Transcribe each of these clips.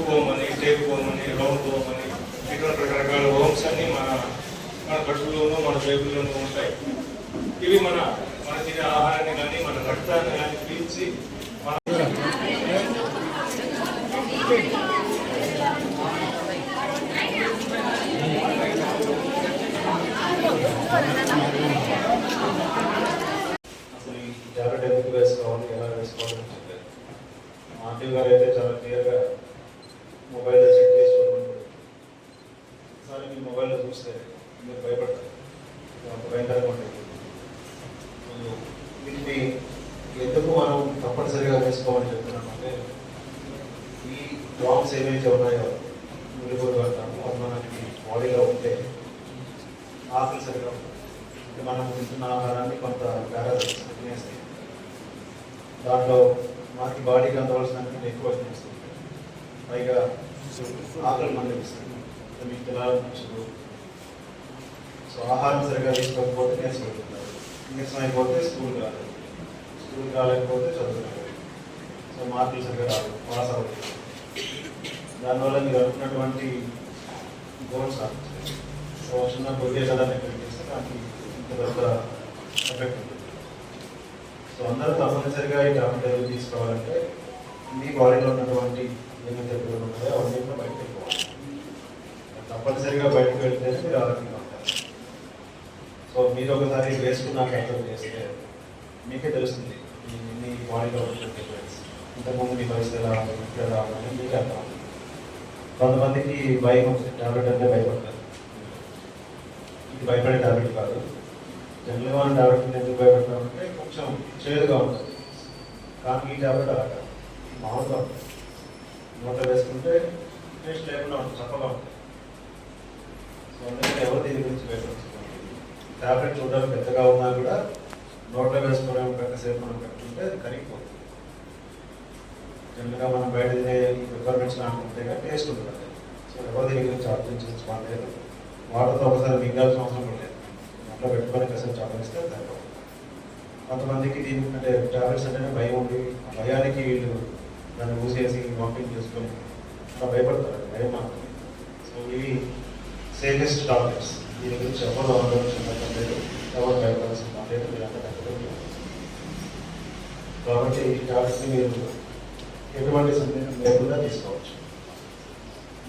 Route home అని, take home అని, round home అని, ఇటువంటి రకరకాల హోమ్స్ అన్ని మన కడుపులోనూ మన జేబుల్లోనూ ఉంటాయి. ఇవి మన తినే ఆహారాన్ని కానీ మన రక్తాన్ని కానీ పీల్చి అసలు ఈ టాబ్లెట్ ఎందుకు వేసుకోవాలి, ఎలా వేసుకోవాలని చెప్పారు. మాధవ్ గారు అయితే చాలా క్లియర్గా మొబైల్లో చెక్ చేసి చూడమంటారు. ఒకసారి మీ మొబైల్లో చూస్తే మీరు భయపడతారు, భయంకరంగా ఉంటుంది. వీటిని ఎందుకు మనం తప్పనిసరిగా వేసుకోవాలని చెప్తున్నామంటే, ఈ డ్రాప్స్ ఏవైతే ఉన్నాయో విలువలు అంటాము, అది మనకి బాడీలో ఉంటే ఆకలి సరిగా ఉంటుంది. అంటే మనం తింటున్న ఆహారాన్ని కొంత తినేస్తాయి, దాంట్లో మనకి బాడీకి అందవలసినంత ఎక్కువ తినేస్తుంది. పైగా ఆకలి మందగిస్తుంది, మీకు తినాలనిపించదు. సో ఆహారం సరిగా తీసుకోకపోతే నీరసం అయిపోతున్నారు, నీరసం అయిపోతే స్కూల్కి రాలేకపోతే చదువుతున్నారు. సో మార్కులు సరిగా రాదు, పాస్ అవుతుంది. దానివల్ల మీరు అనుకున్నటువంటి గోల్స్ సో చిన్న కొద్దిగా చదాన్ని చేస్తే దానికి ఇంత పెద్ద ఎఫెక్ట్ ఉంటుంది. సో అందరూ తప్పనిసరిగా ఈ టాబ్లెట్ తీసుకోవాలంటే మీ బాడీలో ఉన్నటువంటి ఏమైతే ఇబ్బందులు ఉన్నాయో అవన్నీ కూడా బయటకు వెళ్ళిపోవాలి. తప్పనిసరిగా బయటకు వెళ్తేనే మీరు ఆరోగ్యంగా ఉంటారు. సో మీరు ఒకసారి వేసుకున్నాక అర్థం చేస్తే మీకే తెలుస్తుంది మీ బాడీలో ఉన్నటువంటి ఎఫెక్ట్స్. ఇంతకుముందు మీ పరిస్థితి ఎలా ఉంది, ఇప్పుడు ఎలా ఉందని మీకే అర్థం అవుతుంది. కొంతమందికి భయం వస్తుంది, టాబ్లెట్ అంటే భయపడతారు. ఇది భయపడే టాబ్లెట్ కాదు. జనరల్గా మన టాబ్లెట్ ఎందుకు భయపడతామంటే కొంచెం చేదుగా ఉంటుంది, కానీ ఈ టాబ్లెట్ అలా కాదు, మామూలుగా ఉంటుంది. నోట్లో వేసుకుంటే టేస్ట్ లేకుండా ఉంటుంది, చక్కగా ఉంటుంది. సో అందుకని ఎవరు దీని గురించి భయపడుతుంది. టాబ్లెట్ చూడడానికి పెద్దగా ఉన్నా కూడా నోట్లో వేసుకోవడం పెద్దసేపు మనం పెట్టుకుంటే అది కరిగిపోతుంది. జనరల్గా మనం బయట తినే రిక్వైర్మెంట్స్ అనుకుంటే కానీ టేస్ట్ ఉంటుంది. సో ఎవరు దీని గురించి ఆలోచించుకోవడం లేదు. వాటర్తో ఒకసారి మింగాల్సిన అవసరం కూడా లేదు, నోట్లో పెట్టుకొని కాసేపు చాపరిస్తే సరిపోతుంది. కొంతమందికి దీని అంటే టాబ్లెట్స్ అంటేనే భయం ఉంది, ఆ భయానికి వీళ్ళు దాన్ని ఊసేసి వామిటింగ్ చేసుకొని అలా భయపడతారు, భయం మాత్రమే. సో ఇవి సేఫెస్ట్ టాబ్లెట్స్, దీని గురించి ఎవరు ఆలోచించడం లేదు, ఎవరు భయపడాల్సిన లేదు. మీరు అంతా కట్టుకోండి. కాబట్టి ఈ టాబ్లెట్స్ని మీరు ఎటువంటి సందేహం లేకుండా తీసుకోవచ్చు.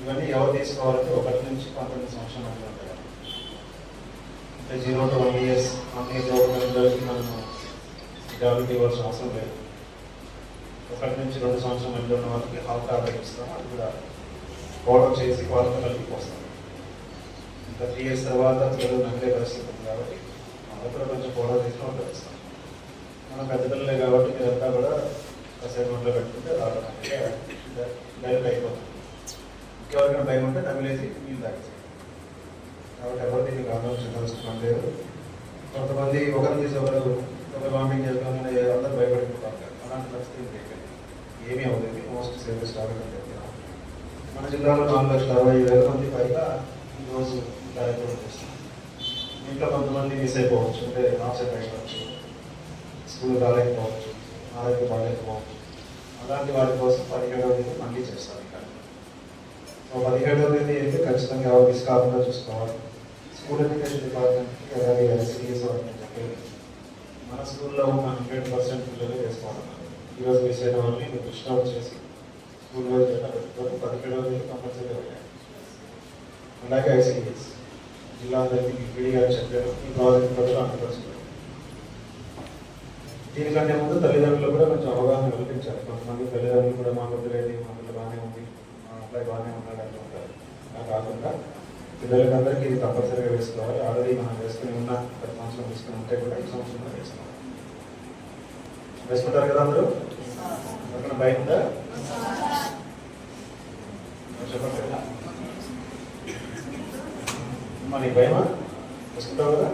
ఇవన్నీ ఎవరు తీసుకోవాలంటే 1 నుంచి 19 సంవత్సరాల మధ్య ఉంటాయి. అంటే 0 to 1 years పిల్లలకి మనం టాబ్లెట్ ఇవ్వాల్సిన అవసరం లేదు. 1 నుంచి 2 సంవత్సరాల మధ్య ఉన్న వాళ్ళకి హాఫ్ టాబ్లెట్ ఇస్తాము, అది కూడా పౌడర్ చేసి వాళ్ళతో కలిపి పోస్తాం. ఇంకా 3 years తర్వాత పిల్లలు నగిలే పరిస్థితి ఉంది కాబట్టి వాళ్ళకి కూడా కొంచెం పౌడర్ చేసి వంట ఇస్తాం. మనం పెద్ద పిల్లలే కాబట్టి మీరంతా కూడా కాసేపు వంటలో పెట్టుకుంటే డైరెక్ట్ అయిపోతుంది. ఇంకెవరికైనా భయం ఉంటే నమిలేసి నీళ్ళు తాగేసి. కాబట్టి ఎవరు దీన్ని ఆలోచించాల్సిన లేదు. కొంతమంది ఒకరిని తీసి ఒకరు వామిటింగ్ చేసుకోగానే అందరూ భయపడిపోతారు. అలాంటి పరిస్థితి ఏమీ అవుతుంది. మోస్ట్ సేఫెస్ట్ టాబ్లెట్ అని చెప్తున్నాం. మన జిల్లాలో 4,60,000 మంది పైగా ఈరోజు కార్యక్రమం చేస్తున్నాం. ఇంట్లో కొంతమంది మిస్ అయిపోవచ్చు, అంటే ఆప్సెట్ అయిపోవచ్చు, స్కూల్ రాలేకపోవచ్చు, ఆరోగ్యం బాగాలేకపోవచ్చు. అలాంటి వారి కోసం 17వ తేదీ మళ్ళీ చేస్తాం. ఇక్కడ 17వ తేదీ అయితే ఖచ్చితంగా ఎవరు మిస్ కాకుండా చూసుకోవాలి. స్కూల్ ఎడ్యుకేషన్ డిపార్ట్మెంట్కి అలాగే ఎస్సీఎస్ అని చెప్పి మన స్కూల్లో ఉన్న 100% పిల్లలు వేసుకోవాలన్నారు. ఈరోజు మిస్ అయిన వాళ్ళని మీరు దృష్టిలో వచ్చేసి స్కూల్ వైజ్ పెట్టుకొని 17వ తేదీ కంపల్సరీ వెళ్ళాలి. అలాగే ఐసీఎస్ జిల్లా అందరికీ విడిగా చెప్పారు. ఈ ప్రాజెక్ట్ ప్రజలు 100%. దీనికంటే ముందు తల్లిదండ్రులు కూడా కొంచెం అవగాహన కల్పించాలి. కొంతమంది తల్లిదండ్రులు కూడా మా వద్దులేదు, మా పిల్లలు బాగానే ఉంది, మా అబ్బాయి బాగానే ఉన్నాడు అంటుంటారు. అలా కాకుండా పిల్లలకందరికీ ఇది తప్పనిసరిగా వేసుకోవాలి. ఆల్రెడీ మనం వేసుకుని ఉన్న 10 సంవత్సరం వేసుకుని ఉంటే కూడా ఈ సంవత్సరంలో వేసుకోవాలి. వేసుకుంటారు కదా అందరూ? అక్కడ భయం ఉందా? చెప్పండి. మరి భయమా? వేసుకుంటావు కదా?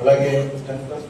అలాగే 10th class